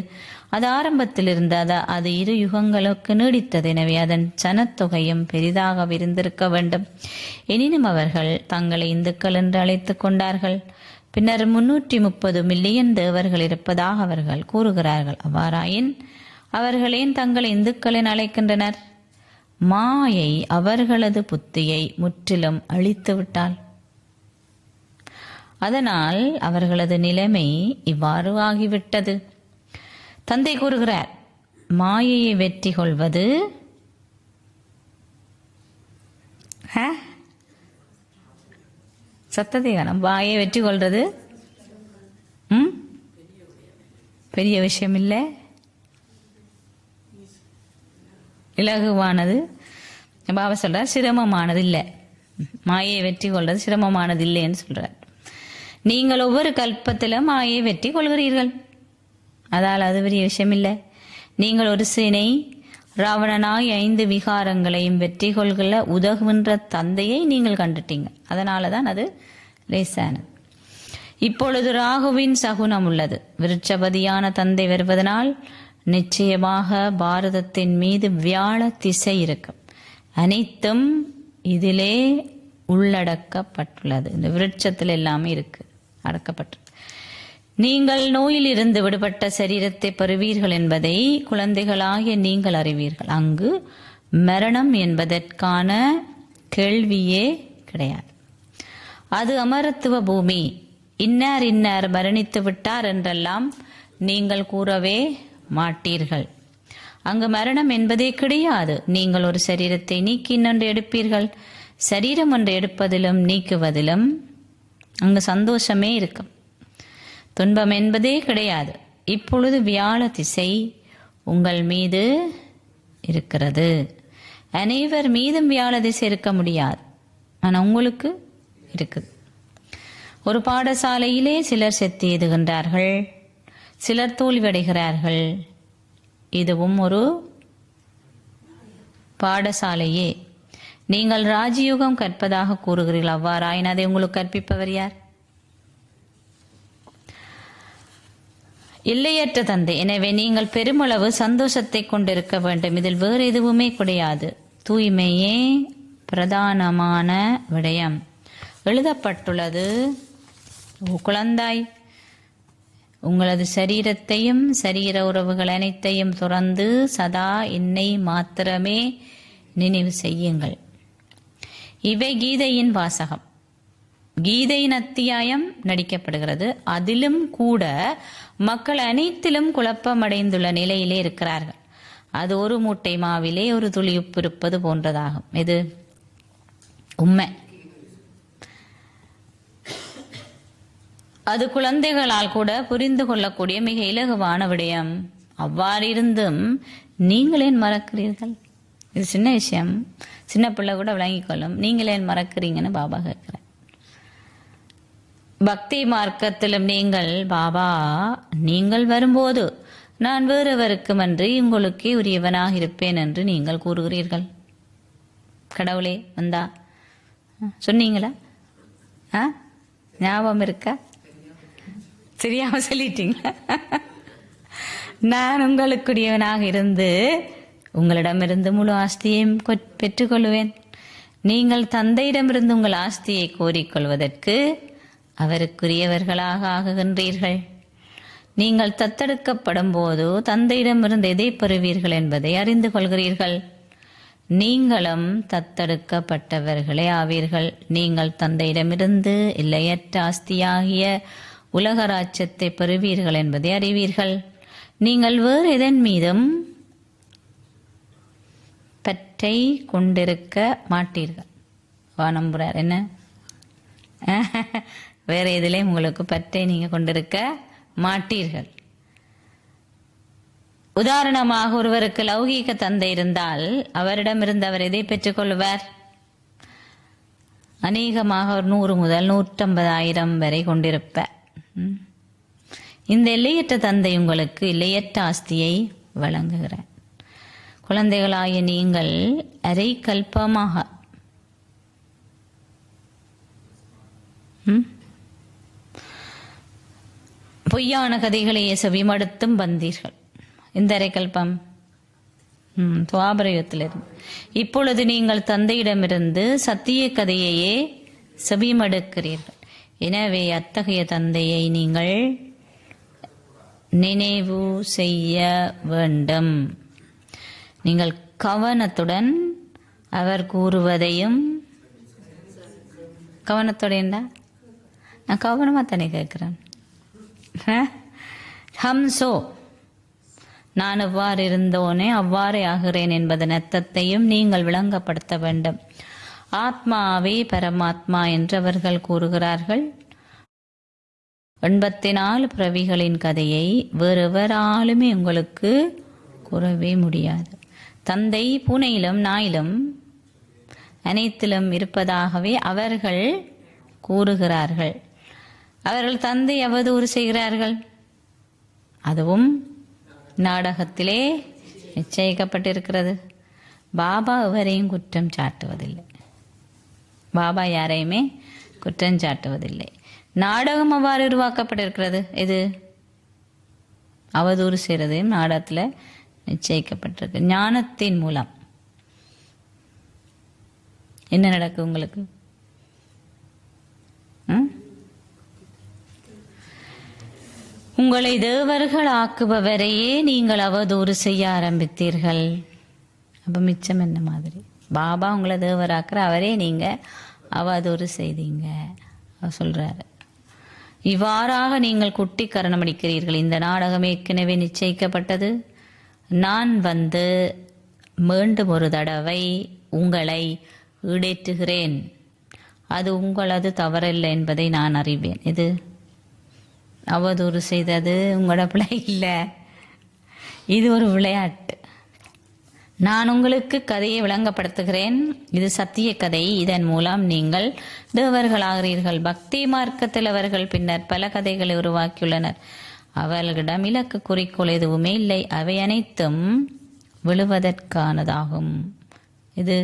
அது ஆரம்பத்தில் இருந்தது. அது 2 யுகங்களுக்கு நீடித்தது. எனவே அதன் சனத்தொகையும் பெரிதாக விரிந்திருக்க வேண்டும். எனினும் அவர்கள் தங்களை இந்துக்கள் என்று அழைத்துக் கொண்டார்கள். பின்னர் 330 மில்லியன் தேவர்கள் இருப்பதாக அவர்கள் கூறுகிறார்கள். அவ்வாறாயின் அவர்கள் ஏன் தங்களை இந்துக்கள் என அழைக்கின்றனர்? மாயை அவர்களது புத்தியை முற்றிலும் அழித்து விட்டாள். அதனால் அவர்களது நிலைமை இவ்வாறு ஆகிவிட்டது. தந்தை கூறுகிறார், மாயையை வெற்றி கொள்வது சத்ததேகனம். மாயை வெற்றி கொள்வது பெரிய விஷயம் இல்லை, இலகுவானது. பாபா சொல்றார், சிரமமானது இல்லை. மாயை வெற்றி கொள்வது சிரமமானது இல்லைன்னு சொல்றார். நீங்கள் ஒவ்வொரு கல்பத்திலும் மாயை வெற்றி கொள்கிறீர்கள். அதால் அது பெரிய விஷயம் இல்லை. நீங்கள் ஒரு சேனை ராவணனாய் 5 விகாரங்களையும் வெற்றி கொள்கிற உதவுகின்ற தந்தையை நீங்கள் கண்டுட்டீங்க. அதனால தான் அது லேசானது. இப்பொழுது ராகுவின் சகுனம் உள்ளது. விருட்சபதியான தந்தை வருவதனால் நிச்சயமாக பாரதத்தின் மீது வியாழ திசை இருக்கும். அனைத்தும் இதிலே உள்ளடக்கப்பட்டுள்ளது. இந்த விருட்சத்தில் எல்லாமே இருக்கு, அடக்கப்பட்டு. நீங்கள் நோயில் இருந்து விடுபட்ட சரீரத்தை பெறுவீர்கள் என்பதை குழந்தைகளாகிய நீங்கள் அறிவீர்கள். அங்கு மரணம் என்பதற்கான கேள்வியே கிடையாது. அது அமரத்துவ பூமி. இன்னார் இன்னார் மரணித்து விட்டார் என்றெல்லாம் நீங்கள் கூறவே மாட்டீர்கள். அங்கு மரணம் என்பதே கிடையாது. நீங்கள் ஒரு சரீரத்தை நீக்கி இன்னொன்று எடுப்பீர்கள். சரீரம் ஒன்று எடுப்பதிலும் நீக்குவதிலும் அங்கு சந்தோஷமே இருக்கும். துன்பம் என்பதே கிடையாது. இப்பொழுது வியாழ திசை உங்கள் மீது இருக்கிறது. அனைவர் மீதும் வியாழ திசை இருக்க முடியாது, ஆனால் உங்களுக்கு இருக்குது. ஒரு பாடசாலையிலே சிலர் செத்து எதுகின்றார்கள், சிலர் தோல்வியடைகிறார்கள். இதுவும் ஒரு பாடசாலையே. நீங்கள் ராஜயோகம் கற்பதாக கூறுகிறீர்கள். அவ்வாறாயின் அதை உங்களுக்கு கற்பிப்பவர் யார்? எல்லையற்ற தந்தை. எனவே நீங்கள் பெருமளவு சந்தோஷத்தை கொண்டிருக்க வேண்டும். இதில் வேறு எதுவுமே கிடையாது. தூய்மையே பிரதானமான விடயம். எழுதப்பட்டுள்ளது, குழந்தாய், உங்களது சரீரத்தையும் சரீர உறவுகள் அனைத்தையும் துறந்து சதா என்னை மாத்திரமே நினைவு செய்யுங்கள். இவை கீதையின் வாசகம். கீதையின் அத்தியாயம் நடிக்கப்படுகிறது. அதிலும் கூட மக்கள் அனைத்திலும் குழப்பமடைந்துள்ள நிலையிலே இருக்கிறார்கள். அது ஒரு மூட்டை மாவிலே ஒரு துளி உப்பு இருப்பது போன்றதாகும். இது உண்மை. அது குழந்தைகளால் கூட புரிந்து கொள்ளக்கூடிய மிக இலகுவான விடயம். அவ்வாறிருந்தும் நீங்களேன் மறக்கிறீர்கள்? இது சின்ன விஷயம், சின்ன பிள்ளை கூட விளங்கிக்கொள்ளும். நீங்களேன் மறக்கிறீங்கன்னு பாபா கேட்கிறேன். பக்தி மார்க்கத்திலும் நீங்கள், பாபா நீங்கள் வரும்போது நான் வேறெவருக்கும் அன்றி உங்களுக்கே உரியவனாக இருப்பேன் என்று நீங்கள் கூறுகிறீர்கள். கடவுளே வந்தா சொன்னீங்களா? ஞாபகம் இருக்கா? சரியாம சொல்லிட்டீங்க. நான் உங்களுக்குரியவனாக இருந்து உங்களிடமிருந்து முழு ஆஸ்தியையும் பெற்றுக்கொள்வேன். நீங்கள் தந்தையிடமிருந்து உங்கள் ஆஸ்தியை கோரிக்கொள்வதற்கு அவருக்குரியவர்களாக ஆகுகின்றீர்கள். நீங்கள் தத்தெடுக்கப்படும் போது தந்தையிடமிருந்து எதை பெறுவீர்கள் என்பதை அறிந்து கொள்கிறீர்கள். நீங்களும் தத்தெடுக்கப்பட்டவர்களே ஆவீர்கள். நீங்கள் தந்தையிடமிருந்து எல்லையற்ற ஆஸ்தியாகிய உலக ராஜ்யத்தை பெறுவீர்கள் என்பதை அறிவீர்கள். நீங்கள் வேறு எதன் மீதும் பற்றை கொண்டிருக்க மாட்டீர்கள். நம்புறார் என்ன? வேற எதிலே உங்களுக்கு பற்றை நீங்க கொண்டிருக்க மாட்டீர்கள். உதாரணமாக, ஒருவருக்கு லௌகீக தந்தை இருந்தால் அவரிடமிருந்து அவர் எதை பெற்றுக்கொள்வார்? அநேகமாக ஒரு 100 முதல் 150,000 வரை கொண்டிருப்பார். இந்த எல்லையற்ற தந்தை உங்களுக்கு எல்லையற்ற ஆஸ்தியை வழங்குகிறார். குழந்தைகளாகிய நீங்கள் அரை கல்பமாக பொய்யான கதைகளையே செவிமடுத்தும் வந்தீர்கள். இந்த அரைக்கல்பம் துவாபரயுகத்திலிருந்து. இப்பொழுது நீங்கள் தந்தையிடமிருந்து சத்திய கதையையே செவிமடுக்கிறீர்கள். எனவே அத்தகைய தந்தையை நீங்கள் நினைவு செய்ய வேண்டும். நீங்கள் கவனத்துடன் அவர் கூறுவதையும் கவனத்துடன், நான் கவனமாக தானே கேட்கிறேன். ஹம்சோ, நான் எவ்வாறு இருந்தோனே அவ்வாறே ஆகிறேன் என்பதன் அர்த்தத்தையும் நீங்கள் விளங்கப்படுத்த வேண்டும். ஆத்மாவே பரமாத்மா என்றவர்கள் கூறுகிறார்கள். 84 பிறவிகளின் கதையை வேறெவராலுமே உங்களுக்கு கூறவே முடியாது. தந்தை பூனையிலும் நாயிலும் அனைத்திலும் இருப்பதாகவே அவர்கள் கூறுகிறார்கள். அவர்கள் தந்தை அவதூறு செய்கிறார்கள். அதுவும் நாடகத்திலே நிச்சயிக்கப்பட்டிருக்கிறது. பாபா எவரையும் குற்றம் சாட்டுவதில்லை. பாபா யாரையுமே குற்றம் சாட்டுவதில்லை. நாடகம் அவ்வாறு உருவாக்கப்பட்டிருக்கிறது. இது அவதூறு செய்கிறதையும் நாடகத்தில் நிச்சயிக்கப்பட்டிருக்கு. ஞானத்தின் மூலம் என்ன நடக்கும் உங்களுக்கு? உங்களை தேவர்கள் ஆக்குபவரையே நீங்கள் அவதூறு செய்ய ஆரம்பித்தீர்கள். அப்போ மிச்சம் என்ன மாதிரி? பாபா உங்களை தேவராக்குற அவரே நீங்கள் அவதூறு செய்தீங்க சொல்கிறாரு. இவ்வாறாக நீங்கள் குட்டிக்கரணம் அடிக்கிறீர்கள். இந்த நாடகம் ஏற்கனவே நிச்சயிக்கப்பட்டது. நான் வந்து மீண்டும் ஒரு தடவை உங்களை ஈடேற்றுகிறேன். அது உங்களது தவறில்லை என்பதை நான் அறிவேன். இது அவதூறு செய்தது உங்களோட பிள்ளை இல்லை, இது ஒரு விளையாட்டு. நான் உங்களுக்கு கதையை விளங்கப்படுத்துகிறேன். இது சத்திய கதை. இதன் மூலம் நீங்கள் தேவர்களாகிறீர்கள். பக்தி மார்க்கத்தில் அவர்கள் பின்னர் பல கதைகளை உருவாக்கியுள்ளனர். அவர்களிடம் இலக்கு குறிக்கோள் எதுவுமே இல்லை. அவை அனைத்தும் விழுவதற்கானதாகும். இது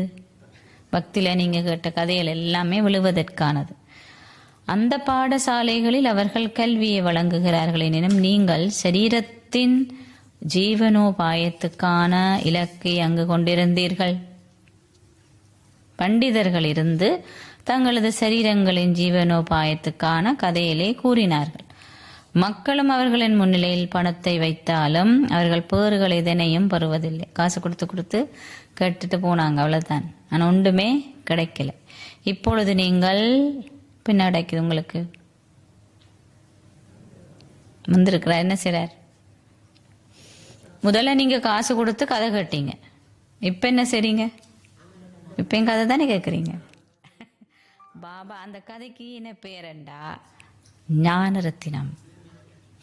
பக்தியில் நீங்கள் கேட்ட கதைகள் எல்லாமே விழுவதற்கானது. அந்த பாடசாலைகளில் அவர்கள் கல்வியை வழங்குகிறார்கள். எனினும் நீங்கள் சரீரத்தின் ஜீவனோபாயத்துக்கான இலக்கை அங்கு கொண்டிருந்தீர்கள். பண்டிதர்கள் இருந்து தங்களது சரீரங்களின் ஜீவனோபாயத்துக்கான கதையிலே கூறினார்கள். மக்களும் அவர்களின் முன்னிலையில் பணத்தை வைத்தாலும் அவர்கள் பேறுகள் எதனையும் பெறுவதில்லை. காசு கொடுத்து கொடுத்து கேட்டுட்டு போனாங்க, அவ்வளவுதான். ஆனால் ஒன்றுமே கிடைக்கல. இப்பொழுது நீங்கள் பின்ன கிடைக்குது உங்களுக்கு வந்திருக்கிறார். என்ன செய்றார்? முதல்ல நீங்க காசு கொடுத்து கதை கேட்டீங்க. இப்ப என்ன செய்றீங்க? இப்பயும் கதை தானே கேட்குறீங்க. பாபா அந்த கதைக்கு என்ன பேரண்டா? ஞான ரத்தினம்.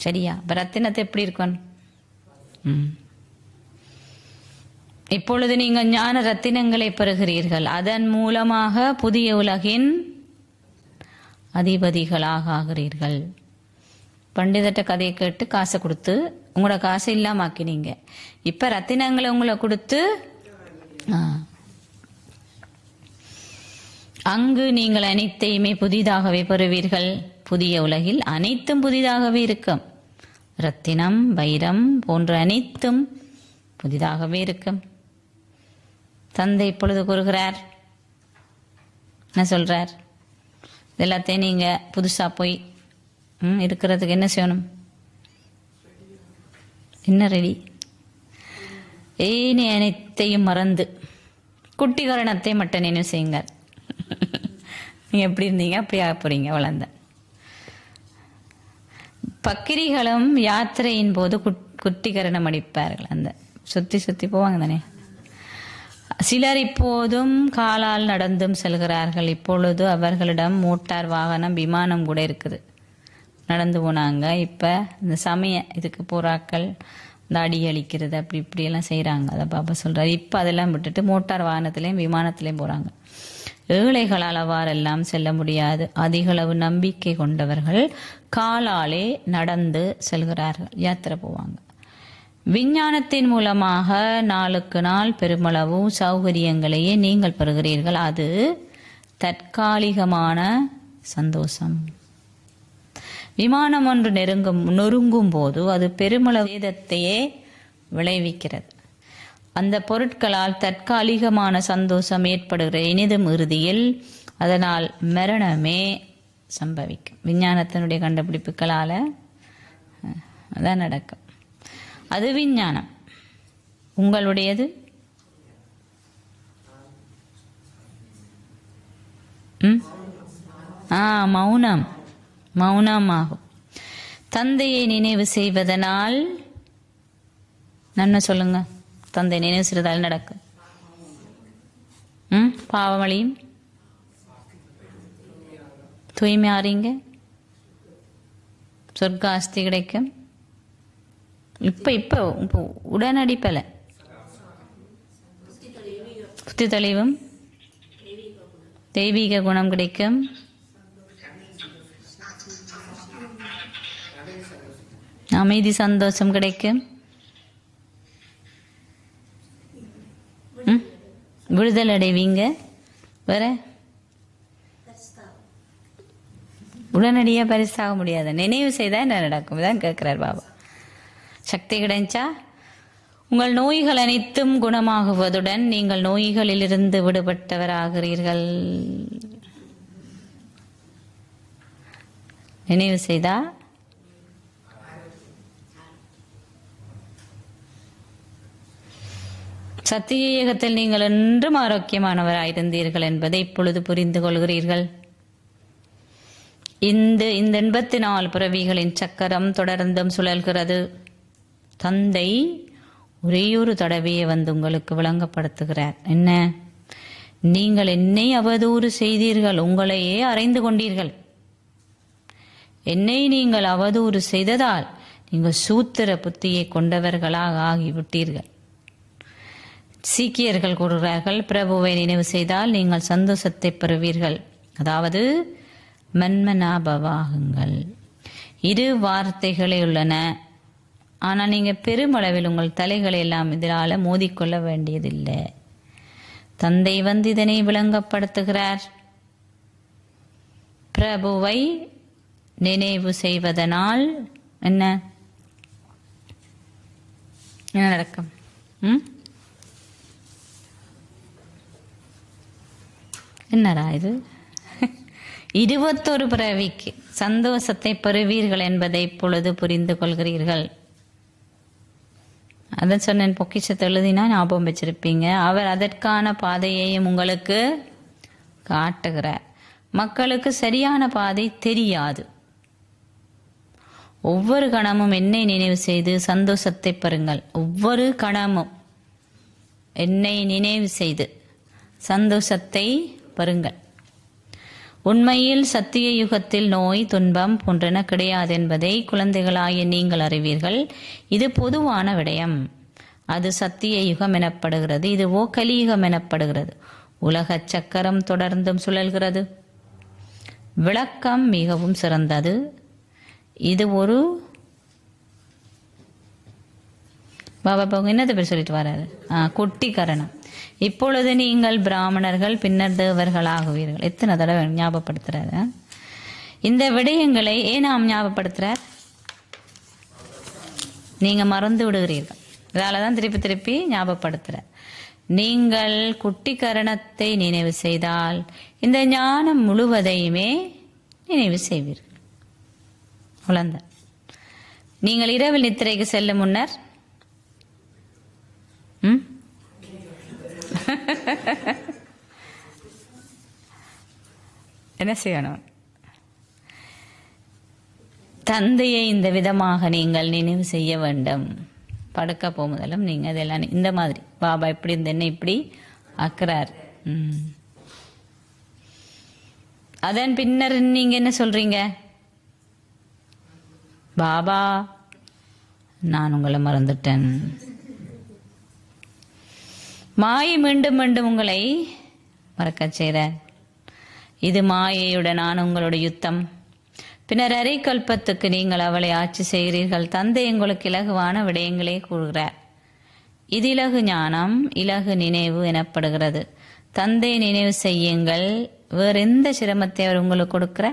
சரியா? ரத்தினத்தை எப்படி இருக்கணும்? இப்பொழுது நீங்கள் ஞான ரத்தினங்களை பெறுகிறீர்கள். அதன் மூலமாக புதிய உலகின் அதிபதிகளாக ஆகிறீர்கள். பண்டிதட்ட கதையை கேட்டு காசை கொடுத்து உங்களோட காசை இல்லாம ஆக்கினீங்க. இப்ப ரத்தினங்களை உங்களை கொடுத்து அங்கு நீங்கள் அனைத்தையுமே புதிதாகவே பெறுவீர்கள். புதிய உலகில் அனைத்தும் புதிதாகவே இருக்கும். ரத்தினம், வைரம் போன்ற அனைத்தும் புதிதாகவே இருக்கும். தந்தை இப்பொழுது கூறுகிறார், என்ன சொல்றார்? எல்லாத்தையும் நீங்க புதுசா போய் இருக்கிறதுக்கு என்ன செய்யணும்? என்ன ரெடி? ஏனி அனைத்தையும் மறந்து குட்டிகரணத்தை மட்டும் நினைவு செய்யுங்க. நீங்க எப்படி இருந்தீங்க அப்படியே போறீங்க, வளர்ந்த. பக்கிரிகளும் யாத்திரையின் போது குட்டிகரணம் அடிப்பார்கள். அந்த சுத்தி சுத்தி போவாங்க தானே. சிலர் இப்போதும் காலால் நடந்தும் செல்கிறார்கள். இப்பொழுது அவர்களிடம் மோட்டார் வாகனம், விமானம் கூட இருக்குது. நடந்து போனாங்க. இப்போ இந்த சமய இதுக்கு போறாக்கள் இந்த அடி அழிக்கிறது அப்படி இப்படியெல்லாம் செய்கிறாங்க. அதை பாப்பா சொல்கிறார். இப்போ அதெல்லாம் விட்டுட்டு மோட்டார் வாகனத்திலையும் விமானத்திலையும் போகிறாங்க. ஏழைகளால் அவ்வாறெல்லாம் செல்ல முடியாது. அதிகளவு நம்பிக்கை கொண்டவர்கள் காலாலே நடந்து செல்கிறார்கள், யாத்திரை போவாங்க. விஞ்ஞானத்தின் மூலமாக நாளுக்கு நாள் பெருமளவு சௌகரியங்களையே நீங்கள் பெறுகிறீர்கள். அது தற்காலிகமான சந்தோஷம். விமானம் ஒன்று நொறுங்கும் போது அது பெருமளவு சேதத்தையே விளைவிக்கிறது. அந்த பொருட்களால் தற்காலிகமான சந்தோஷம் ஏற்படுகிற இனிதும் இறுதியில் அதனால் மரணமே சம்பவிக்கும். விஞ்ஞானத்தினுடைய கண்டுபிடிப்புகளால் அதான் நடக்கும். அது விஞ்ஞானம். உங்களுடையது மௌனம். மௌனமாகும். தந்தையை நினைவு செய்வதனால் நன்மை சொல்லுங்க. தந்தை நினைவு செய்வதால் நடக்கும். பாவமளியும் தூய்மை ஆறீங்க, சொர்க்க ஆஸ்தி கிடைக்கும். இப்போ உடனடிப்பல புத்தி தெளிவும் தெய்வீக குணம் கிடைக்கும். அமைதி சந்தோஷம் கிடைக்கும். விடுதலை அடைவீங்க. வேற உடனடியாக பரிசாக முடியாது. நினைவு செய்தால் என்ன நடக்கும் தான் கேட்குறார் பாபா. சக்தி கிடைச்சா உங்கள் நோய்கள் அனைத்தும் குணமாகுவதுடன் நீங்கள் நோய்களிலிருந்து விடுபட்டவராகிறீர்கள். நினைவு செய்தா சத்தியத்தில் நீங்கள் என்றும் ஆரோக்கியமானவராயிருந்தீர்கள் என்பதை இப்பொழுது புரிந்து கொள்கிறீர்கள். இந்த 84 பிறவிகளின் சக்கரம் தொடர்ந்தும் சுழல்கிறது. தந்தை ஒரே ஒரு தடவையை வந்து உங்களுக்கு விளங்கப்படுத்துகிறார். என்ன? நீங்கள் என்னை அவதூறு செய்தீர்கள், உங்களையே அறைந்து கொண்டீர்கள். என்னை நீங்கள் அவதூறு செய்ததால் நீங்கள் சூத்திர புத்தியை கொண்டவர்களாக ஆகிவிட்டீர்கள். சீக்கியர்கள் கூறுகிறார்கள், பிரபுவை நினைவு செய்தால் நீங்கள் சந்தோஷத்தை பெறுவீர்கள். அதாவது மன்மனாபவாகுங்கள். 2 வார்த்தைகளே உள்ளன. ஆனால் நீங்கள் பெருமளவில் உங்கள் தலைகளை எல்லாம் இதனால் மோதிக்கொள்ள வேண்டியதில்லை. தந்தை வந்து இதனை விளங்கப்படுத்துகிறார். பிரபுவை நினைவு செய்வதனால் என்ன நடக்கும்? என்னடா இது? 21 பிறவிக்கு சந்தோஷத்தை பெறுவீர்கள் என்பதை இப்பொழுது புரிந்து கொள்கிறீர்கள். அதான் சொன்னேன், பொக்கிஷத்தை எழுதினா ஞாபகம் வச்சிருப்பீங்க. அவர் அதற்கான பாதையையும் உங்களுக்கு காட்டுகிறார். மக்களுக்கு சரியான பாதை தெரியாது. ஒவ்வொரு கணமும் என்னை நினைவு செய்து சந்தோஷத்தை பெறுங்கள். ஒவ்வொரு கணமும் என்னை நினைவு செய்து சந்தோஷத்தை பெறுங்கள். உண்மையில் சத்திய யுகத்தில் நோய் துன்பம் போன்றன கிடையாது என்பதை குழந்தைகளாகிய நீங்கள் அறிவீர்கள். இது பொதுவான விடயம். அது சத்திய யுகம் எனப்படுகிறது. இதுவோ கலியுகம் எனப்படுகிறது. உலக சக்கரம் தொடர்ந்தும் சுழல்கிறது. விளக்கம் மிகவும் சிறந்தது. இது ஒரு பாபா என்னது பேர் சொல்லிட்டு வராரு? குட்டிக்கரணம். இப்பொழுது நீங்கள் பிராமணர்கள், பின்னர் தேவர்களாகுவீர்கள். எத்தனை தடவை ஞாபகப்படுத்துறாரு இந்த விடயங்களை? ஏன் நாம் ஞாபகப்படுத்துறார்? நீங்க மறந்து விடுகிறீர்கள். இதாலதான் திருப்பி திருப்பி ஞாபகப்படுத்துறார். நீங்கள் குட்டிக்கரணத்தை நினைவு செய்தால் இந்த ஞானம் முழுவதையுமே நினைவு செய்வீர்கள். குழந்தை, நீங்கள் இரவில் நித்திரைக்கு செல்லும் முன்னர் என்ன செய்யணும்? தந்தையை இந்த விதமாக நீங்கள் நினைவு செய்ய வேண்டும். படுக்க போகும்போதெல்லாம் நீங்க இதெல்லாம் இந்த மாதிரி, பாபா இப்படி இந்த என்ன இப்படி ஆக்குறார். அதன் பின்னர் நீங்க என்ன சொல்றீங்க? பாபா நான் உங்களை மறந்துட்டேன். மாயை மீண்டும் மீண்டும் உங்களை மறக்க செய்ற. இது மாயையுடனான உங்களுடைய யுத்தம். பின்னர் அரை கல்பத்துக்கு நீங்கள் அவளை ஆட்சி செய்கிறீர்கள். தந்தை உங்களுக்கு இலகுவான விடயங்களே கூறுகிறார். இது இலகு ஞானம், இலகு நினைவு எனப்படுகிறது. தந்தை நினைவு செய்யுங்கள். வேற எந்த சிரமத்தை அவர் உங்களுக்கு கொடுக்கிற?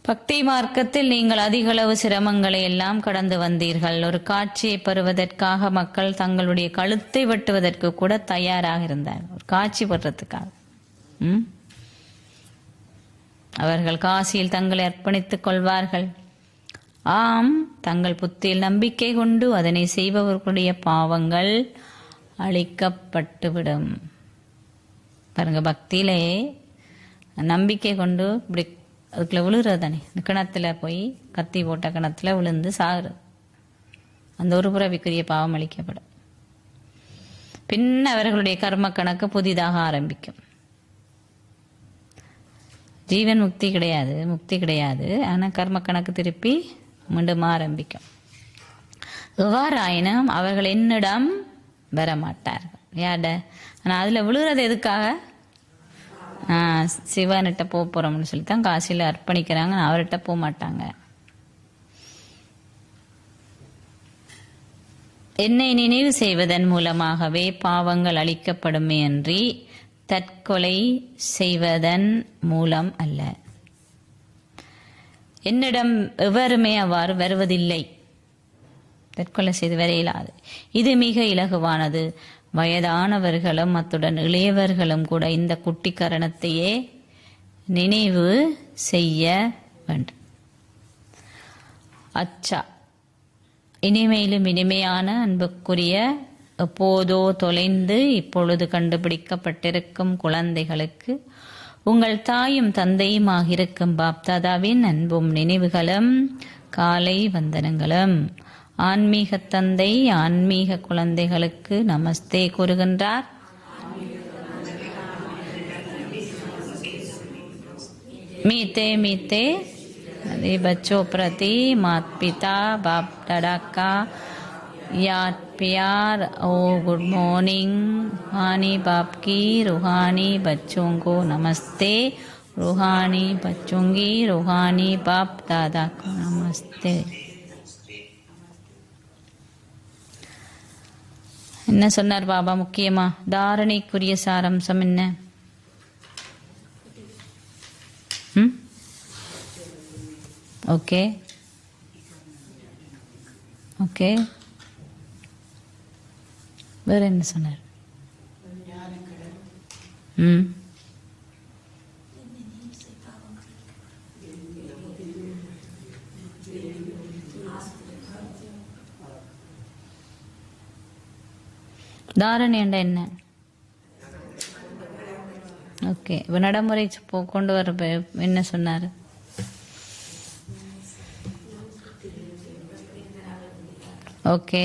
பக்தி மார்க்கத்தில் நீங்கள் அதிகளவு சிரமங்களை எல்லாம் கடந்து வந்தீர்கள். ஒரு காட்சியை பெறுவதற்காக மக்கள் தங்களுடைய கழுத்தை வெட்டுவதற்கு கூட தயாராக இருந்தார்கள். ஒரு காட்சி பெறுறதுக்காக அவர்கள் காசியில் தங்களை அர்ப்பணித்துக் கொள்வார்கள். ஆம், தங்கள் புத்தியில் நம்பிக்கை கொண்டு அதனை செய்பவர்களுடைய பாவங்கள் அழிக்கப்பட்டுவிடும். பாருங்க, பக்தியிலே நம்பிக்கை கொண்டு இப்படி அதுக்குள்ள விழுகிறது தானே. கிணத்துல போய் கத்தி போட்ட கிணத்துல விழுந்து சாகுறது. அந்த ஒரு பிறவிக்குரிய பாவம் அளிக்கப்படும். பின் அவர்களுடைய கர்ம கணக்கு புதிதாக ஆரம்பிக்கும். ஜீவன் முக்தி கிடையாது, முக்தி கிடையாது. ஆனால் கர்ம கணக்கு திருப்பி மீண்டும் ஆரம்பிக்கும். எவ்வாறாயினும் அவர்கள் என்னிடம் வரமாட்டார்கள். யார்ட? ஆனால் அதில் விழுகிறது எதுக்காக? சிவன்கிட்ட போகிறோம்னு சொல்லி தான் காசியில் அர்ப்பணிக்கிறாங்க, அவர்கிட்ட போக மாட்டாங்க. என்னை நினைவு செய்வதன் மூலமாகவே பாவங்கள் அழிக்கப்படுமே அன்றி தற்கொலை செய்வதன் மூலம் அல்ல. என்னிடம் எவருமே அவ்வாறு வருவதில்லை, தற்கொலை செய்து வர இயலாது. இது மிக இலகுவானது. வயதானவர்களும் அத்துடன் இளையவர்களும் கூட இந்த குட்டிக்கரணத்தையே நினைவு செய்ய வேண்டும். அச்சா, இனிமையிலும் இனிமையான அன்புக்குரிய, எப்போதோ தொலைந்து இப்பொழுது கண்டுபிடிக்கப்பட்டிருக்கும் குழந்தைகளுக்கு உங்கள் தாயும் தந்தையுமாக இருக்கும் பாப்தாதாவின் அன்பும் நினைவுகளும் காலை வந்தனங்களும். ஆன்மீக தந்தை ஆன்மீக குழந்தைகளுக்கு நமஸ்தே கூறுகின்றார். मीते मीते बच्चों प्रति माता पिता बाप दादा का याद प्यार और गुड मॉर्निंग. रूहानी बाप की रूहानी बच्चों को नमस्ते. रूहानी बच्चों की रूहानी बाप दादा को नमस्ते. என்ன சொன்னார் பாபா? முக்கியமா தாரணைக்குரிய சாரம்சம் என்ன? ஓகே ஓகே, வேற என்ன சொன்னார்? தாரணை என்ற என்ன? ஓகே, இப்போ நடைமுறை கொண்டு வர என்ன சொன்னார்? ஓகே,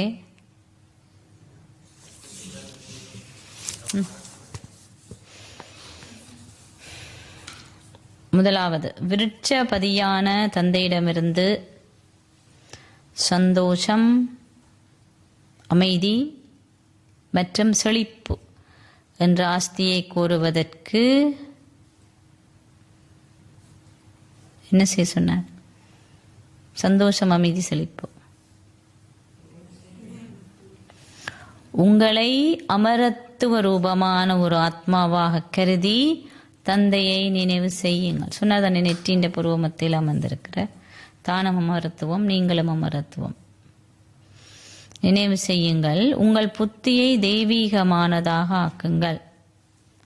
முதலாவது விருட்சபதியான தந்தையிடமிருந்து சந்தோஷம், அமைதி மற்றும் செழிப்பு என்ற ஆஸ்தியை கோருவதற்கு என்ன செய்ய சொன்னார்? சந்தோஷம், அமைதி, செழிப்பு. உங்களை அமரத்துவ ரூபமான ஒரு ஆத்மாவாக கருதி தந்தையை நினைவு செய்யுங்கள். சொன்னார் தானே, நெற்றின்ற புருவமத்தில் அமர்ந்திருக்கிற தானும் அமரத்துவம், நீங்களும் அமரத்துவம். நினைவு செய்யுங்கள். உங்கள் புத்தியை தெய்வீகமானதாக ஆக்குங்கள்.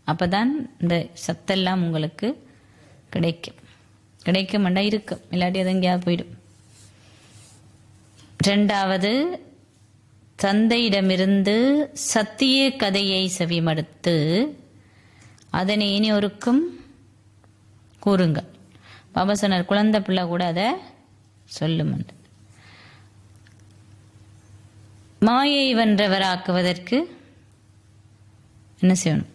அப்பதான் இந்த சத்தெல்லாம் உங்களுக்கு கிடைக்கும் இருக்கும், இல்லாட்டி அது எங்கேயாவது போயிடும். இரண்டாவது, தந்தையிடமிருந்து சத்திய கதையை செவிமடுத்து அதனை இனியொருக்கும் கூறுங்கள். பாபா சொன்னார், குழந்தை பிள்ளை கூட அதை சொல்லும். மாயை வென்றவராக்குவதற்கு என்ன செய்யணும்?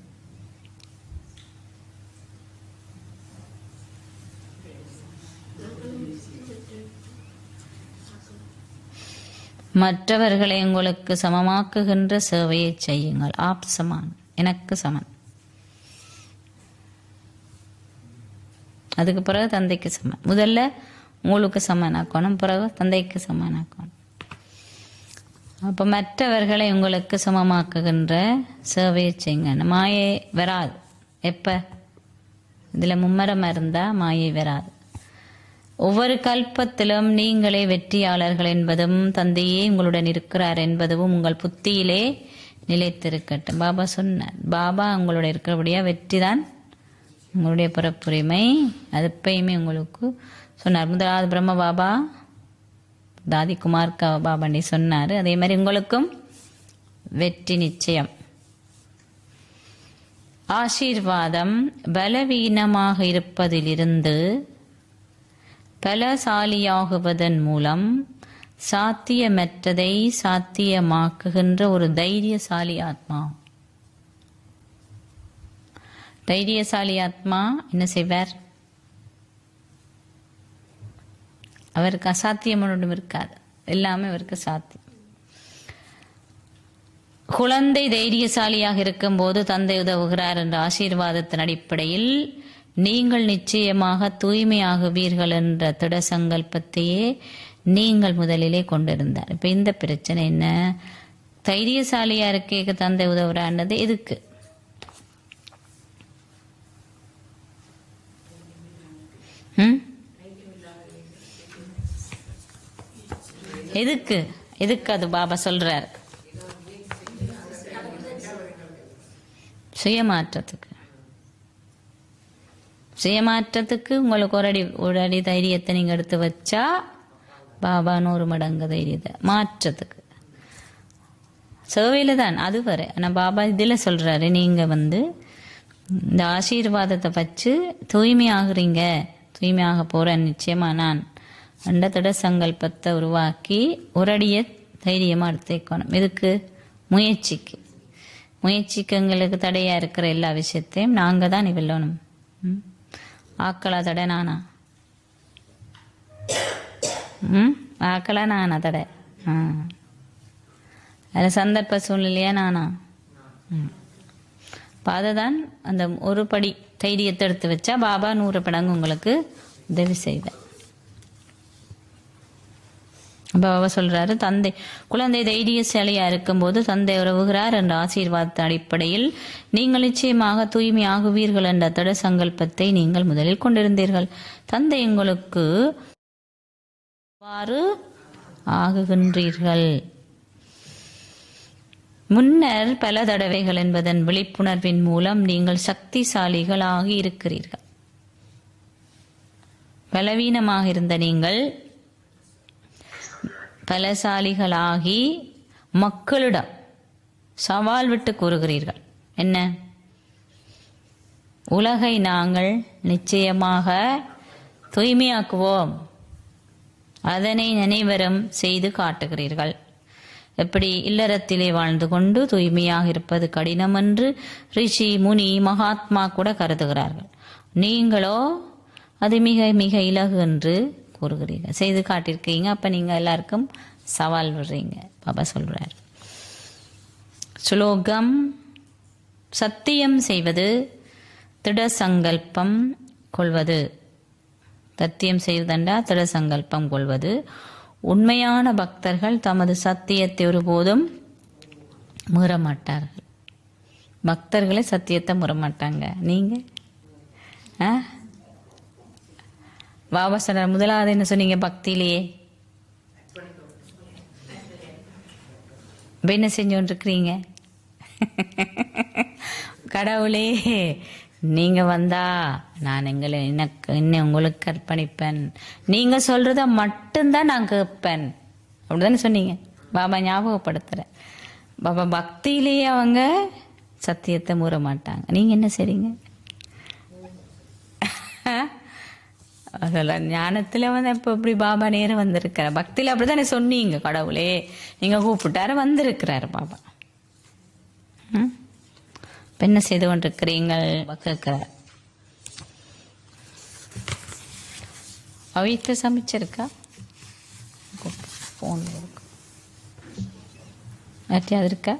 மற்றவர்களை உங்களுக்கு சமமாக்குகின்ற சேவையை செய்யுங்கள். ஆப் சமான், எனக்கு சமன். அதுக்கு பிறகு தந்தைக்கு சமன். முதல்ல உங்களுக்கு சமனாக்கணும், பிறகு தந்தைக்கு சமனாக்கணும். அப்போ மற்றவர்களை உங்களுக்கு சமமாக்குகின்ற சேவையை செய்யுங்க. மாயை வராது. எப்போ இதில் மும்மரமாக இருந்தால் மாயை வராது. ஒவ்வொரு கல்பத்திலும் நீங்களே வெற்றியாளர்கள் என்பதும் தந்தையே உங்களுடன் இருக்கிறார் என்பதும் உங்கள் புத்தியிலே நிலைத்திருக்கட்டும். பாபா சொன்னார், பாபா உங்களோட இருக்கிறபடியா வெற்றி தான் உங்களுடைய பிறப்புரிமை. அது எப்பயுமே உங்களுக்கு சொன்னார். முதலாவது பிரம்ம பாபா தாதிகுமார் பாபாண்டி சொன்னார். அதே மாதிரி உங்களுக்கும் வெற்றி நிச்சயம். ஆசீர்வாதம் பலவீனமாக இருப்பதிலிருந்து பலசாலியாகுவதன் மூலம் சாத்தியமற்றதை சாத்தியமாக்குகின்ற ஒரு தைரியசாலி ஆத்மா. தைரியசாலி ஆத்மா என்ன செய்வார்? அவருக்கு அசாத்தியம் ஒன்றும் இருக்காது, எல்லாமே அவருக்கு சாத்தியம். குழந்தை தைரியசாலியாக இருக்கும்போது தந்தை உதவுகிறார் என்ற ஆசீர்வாதத்தின் அடிப்படையில் நீங்கள் நிச்சயமாக தூய்மையாகுவீர்கள் என்ற திட சங்கல்பத்தையே நீங்கள் முதலிலே கொண்டிருந்தார். இப்ப இந்த பிரச்சனை என்ன? தைரியசாலியா இருக்க தந்தை உதவுறான்றது எதுக்கு? எதுக்கு எதுக்கு அது பாபா சொல்றார்? சுயமாற்றத்துக்கு உங்களுக்கு ஒரு அடி தைரியத்தை நீங்க எடுத்து வச்சா பாபா 100 மடங்கு தைரியத்தை மாற்றத்துக்கு சேவையில தான் அது வர. ஆனா பாபா இதுல சொல்றாரு, நீங்க இந்த ஆசீர்வாதத்தை வச்சு தூய்மையாகிறீங்க, தூய்மையாக போறேன் நிச்சயமா நான் அந்த திட சங்கல்பத்தை உருவாக்கி ஒரு அடிய தைரியமா எடுத்து வைக்கணும். இதுக்கு முயற்சிக்கு எங்களுக்கு தடையா இருக்கிற எல்லா விஷயத்தையும் நாங்க தான் வெல்லணும். ஆக்களா தடை நானா? ஆக்களா நானா தடை? அது சந்தர்ப்ப சூழ்நிலையா நானா? அதுதான் அந்த ஒரு படி தைரியத்தை எடுத்து வச்சா பாபா 100 மடங்கு உங்களுக்கு உதவி செய்வேன். பாபா சொல்றாரு, குழந்தை தைரியசாலியா இருக்கும்போது தந்தை உறவுகிறார் என்ற ஆசீர்வாதத்தின் அடிப்படையில் நீங்கள் நிச்சயமாக தூய்மையாகுவீர்கள் என்ற திட சங்கல்பத்தை நீங்கள் முதலில் கொண்டிருந்தீர்கள். தந்தை உங்களுக்கு ஆகுகின்றீர்கள். முன்னர் பல தடவைகள் என்பதன் விழிப்புணர்வின் மூலம் நீங்கள் சக்திசாலிகளாகி இருக்கிறீர்கள். பலவீனமாக இருந்த நீங்கள் பலசாலிகளாகி மக்களிடம் சவால் விட்டு கூறுகிறீர்கள். என்ன? உலகை நாங்கள் நிச்சயமாக தூய்மையாக்குவோம், அதனை நினைவரம் செய்து காட்டுகிறீர்கள். எப்படி இல்லறத்திலே வாழ்ந்து கொண்டு தூய்மையாக இருப்பது கடினம் என்று ரிஷி முனி மகாத்மா கூட கருதுகிறார்கள். நீங்களோ அது மிக மிக இலகு என்று கூறுகிறீர்கள், செய்து காட்டியிருக்கீங்க. அப்ப நீங்க எல்லாருக்கும் சவால் விடுறீங்க. பாபா சொல்றார், ஸ்லோகம்: சத்தியம் செய்வது, திட சங்கல்பம் கொள்வது. சத்தியம் செய்வதென்றா திட சங்கல்பம் கொள்வது. உண்மையான பக்தர்கள் தமது சத்தியத்தை ஒருபோதும் மீறமாட்டார்கள். பக்தர்களே சத்தியத்தை மீறமாட்டாங்க. நீங்க பாபா சொன்னார், முதலாவது என்ன சொன்னீங்க? பக்தியிலேயே என்ன செஞ்சு கொண்டிருக்கிறீங்க? கடவுளே, நீங்க வந்தா நான் என்ன உங்களுக்கு அர்ப்பணிப்பேன், நீங்க சொல்றத மட்டும்தான் நான் கேட்பேன் அப்படிதானே சொன்னீங்க. பாபா ஞாபகப்படுத்துற. பாபா பக்தியிலேயே அவங்க சத்தியத்தை மூற மாட்டாங்க. நீங்க என்ன செய்றீங்க? அதெல்லாம் ஞானத்துல இப்ப எப்படி பாபா நேரம் வந்திருக்கிற, பக்தியில அப்படித்தானே சொன்னீங்க. கடவுளே நீங்க கூப்பிட்டாரு, வந்திருக்கிறாரு பாபா. என்ன செய்து கொண்டிருக்கிறீங்கள்? கேட்கிறார். அவைத்த சமைச்சிருக்கா? போன் இருக்கு, இருக்கா?